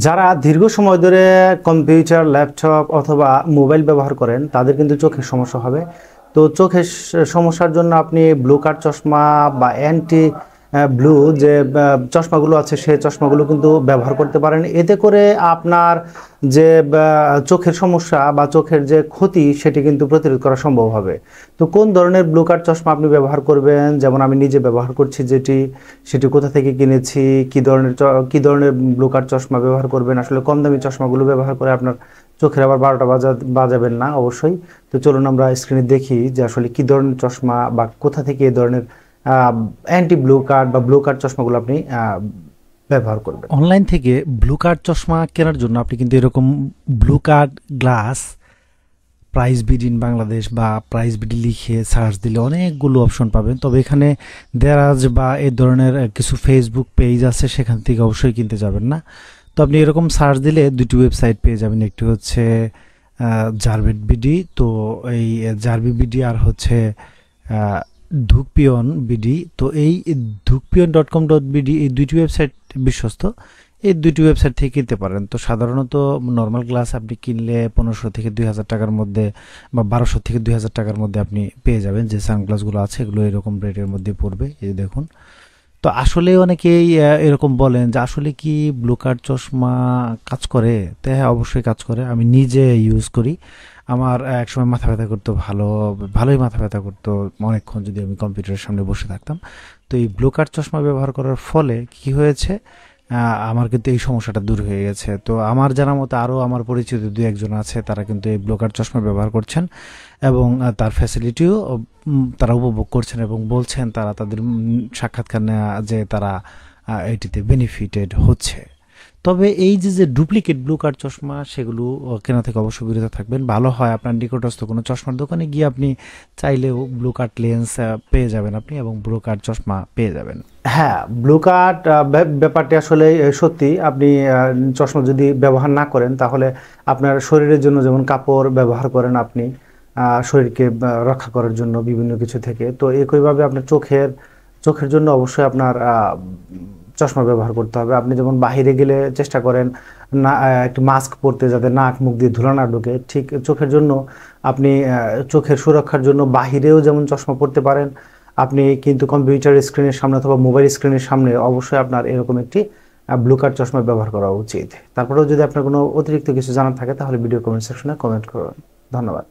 যারা দীর্ঘ সময় ধরে কম্পিউটার, ল্যাপটপ অথবা মোবাইল ব্যবহার করেন তাদের কিন্তু চোখের সমস্যা হবে। তো চোখের সমস্যার জন্য আপনি ব্লু কাট চশমা বা অ্যান্টি ব্লু যে চশমাগুলো আছে সেই চশমাগুলো কিন্তু ব্যবহার করতে পারেন। এতে করে আপনার যে চোখের সমস্যা বা চোখের যে ক্ষতি সেটি কিন্তু প্রতিরোধ করা সম্ভব হবে। তো কোন ধরনের ব্লু কাট চশমা আপনি ব্যবহার করবেন, যেমন আমি নিজে ব্যবহার করছি সেটি কোথা থেকে কিনেছি, কি ধরনের ব্লু কাট চশমা ব্যবহার করবেন। আসলে কম দামি চশমাগুলো ব্যবহার করে আপনার চোখের আবার 12টা বাজাবেন না অবশ্যই। তো চলুন আমরা স্ক্রিনে দেখি যে আসলে কি ধরনের চশমা বা কোথা থেকে এই ধরনের অ্যান্টি ব্লু কাট বা ব্লু কাট চশমাগুলো আপনি ব্যবহার করবেন। অনলাইন থেকে ব্লু কার্ড চশমা কেনার জন্য আপনি কিন্তু এরকম blue card glass price bid in Bangladesh বা প্রাইস বিডি লিখে সার্চ দিলে অনেকগুলো অপশন পাবেন। তবে এখানে দেরাজ বা এই ধরনের কিছু ফেসবুক পেজ আছে, সেখান থেকে অবশ্যই কিনতে যাবেন না। তো আপনি এরকম সার্চ দিলে দুটি ওয়েবসাইট পেয়ে যাবেন, একটি হচ্ছে জারবিট বিডি, তো এই জারবি বিডি, আর হচ্ছে ধুকপিয়ন বিডি। তো এই dhukpiyon.com.bd এই দুইটি ওয়েবসাইট বিশ্বস্ত। এই দুইটি ওয়েবসাইট থেকে কিনতে পারেন। তো সাধারণত নর্মাল গ্লাস আপনি কিনলে 1500 থেকে 2000 টাকার মধ্যে বা 1200 থেকে 2000 টাকার মধ্যে আপনি পেয়ে যাবেন। যে সানগ্লাসগুলো আছে এগুলো এরকম রেটের মধ্যে পড়বে, এই দেখুন। তো আসলে অনেকেই এরকম বলেন যে আসলে কি ব্লু কার্ড চশমা কাজ করে? তো হ্যাঁ, অবশ্যই কাজ করে। আমি নিজে ইউজ করি। আমার একসময় মাথা ব্যথা করতো, ভালোই মাথা ব্যথা করতো অনেকক্ষণ যদি আমি কম্পিউটারের সামনে বসে থাকতাম। তো এই ব্লু কার্ড চশমা ব্যবহার করার ফলে কি হয়েছে, আমার কিন্তু এই সমস্যাটা দূর হয়ে গেছে। তো আমার জানা মতো আরও আমার পরিচিত দু একজন আছে, তারা কিন্তু এই ব্লু কার্ড চশমা ব্যবহার করছেন এবং তার ফ্যাসিলিটিও তারা উপভোগ করছেন এবং বলছেন তারা তাদের সাক্ষাৎকার নেওয়া যে তারা এটিতে বেনিফিটেড হচ্ছে। তবে এই যে ডুপ্লিকেট ব্লু কার্ড চশমা সেগুলো কেনা থেকে অবশ্যই বিরত থাকবেন। ভালো হয় আপনার নিকটস্থ কোনো চশমার দোকানে গিয়ে আপনি চাইলেও ব্লু কার্ড লেন্স পেয়ে যাবেন আপনি, এবং ব্লু কার্ড চশমা পেয়ে যাবেন। হ্যাঁ, ব্লু কাট ব্যাপারটি আসলে সত্যি। আপনি চশমা যদি ব্যবহার না করেন তাহলে আপনার শরীরের জন্য, যেমন কাপড় ব্যবহার করেন আপনি শরীরকে রক্ষা করার জন্য বিভিন্ন কিছু থেকে, তো একইভাবে আপনার চোখের জন্য অবশ্যই আপনার চশমা ব্যবহার করতে হবে। আপনি যেমন বাহিরে গেলে চেষ্টা করেন না একটু মাস্ক পরতে, যাতে নাক মুখ দিয়ে ধুলা না ঢোকে, ঠিক চোখের জন্য আপনি চোখের সুরক্ষার জন্য বাহিরেও যেমন চশমা পরতে পারেন। আপনি কিন্তু কম্পিউটার স্ক্রিনের সামনে অথবা মোবাইল স্ক্রিনের সামনে অবশ্যই আপনার এরকম একটি ব্লু কার্ড চশমা ব্যবহার করা উচিত। তারপরেও যদি আপনার কোনো অতিরিক্ত কিছু জানার থাকে তাহলে ভিডিও কমেন্ট সেকশনে কমেন্ট করুন। ধন্যবাদ।